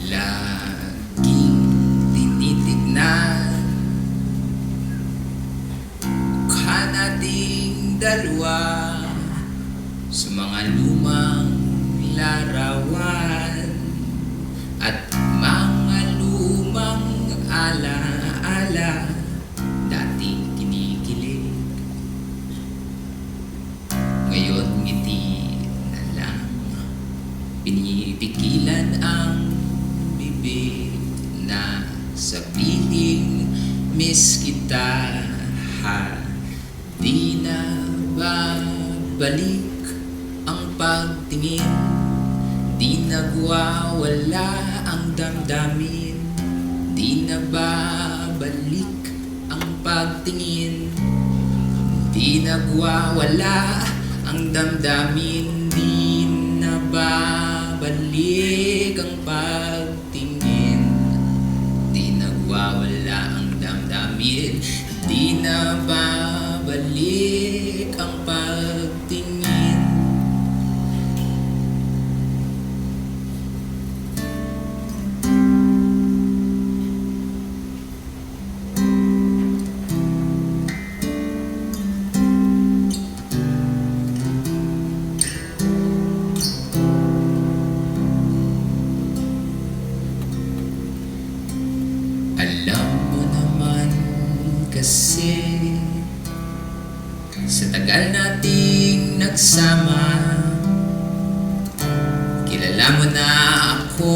Laging tinitignan ka nating dalawa sa mga lumang larawan at mga lumang alaala dating kinikilig. Ngayon ngiti na lang, pinipigilan ang bibig na sabihin miss kita, ha. Di na babalik ang pagtingin, di nagwawala ang damdamin. Di na babalik ang pagtingin, di nagwawala ang damdamin. Di na babalik ang pagtingin, di nagwawala ang damdamin. Di na babalik ang pagtingin. Alam mo naman kasi sa tagal nating nagsama, kilala mo na ako,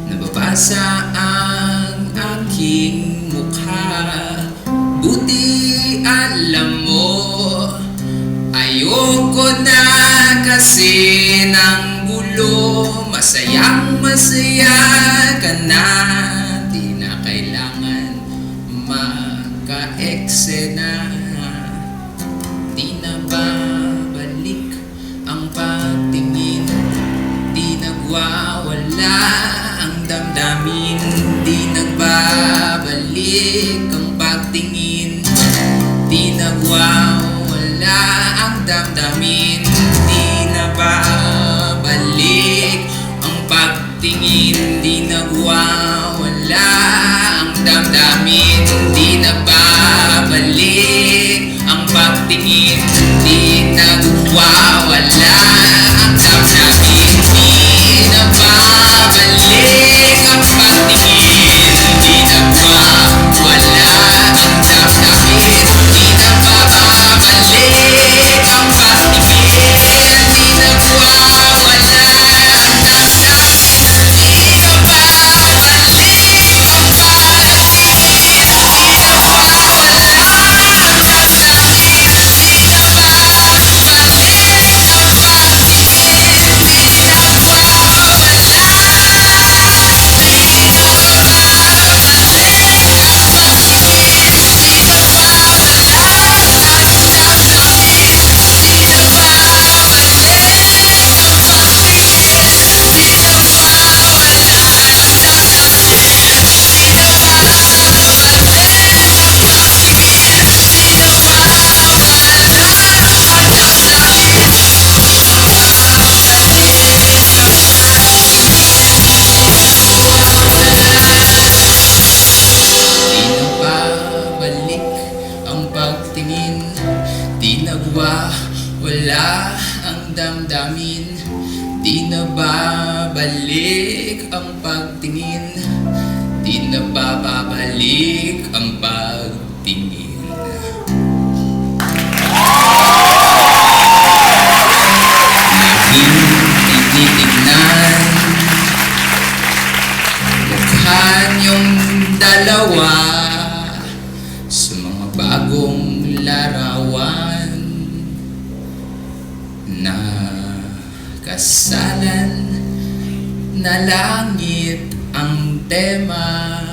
nababasa ang aking mukha. Buti alam mo, ayoko na kasi ng gulo. Masayang masaya ka na, di na kailangan maka-eksena. Di na babalik ang pagtingin, di nagwawala ang damdamin. Di nagbabalik ang pagtingin, di nagwawala ang damdamin. Di na babalik ang pagtingin, di nagwawala ang damdamin. Di na babalik ang pagtingin, di nagwawala ang damdamin. Di na babalik ang pagtingin, di nagwawala ang damdamin. Di na babalik ang pagtingin, di nagwawala ang damdamin. Di na babalik ang pagtingin, di nagwawala ang damdamin. Di na babalik ang pagtingin, di wala ang damdamin. Di na babalik ang pagtingin, di na babalik ang pagtingin. Laging tinitignan mukha niyong dalawa sa mga bagong larawan na kasalan na langit ang tema.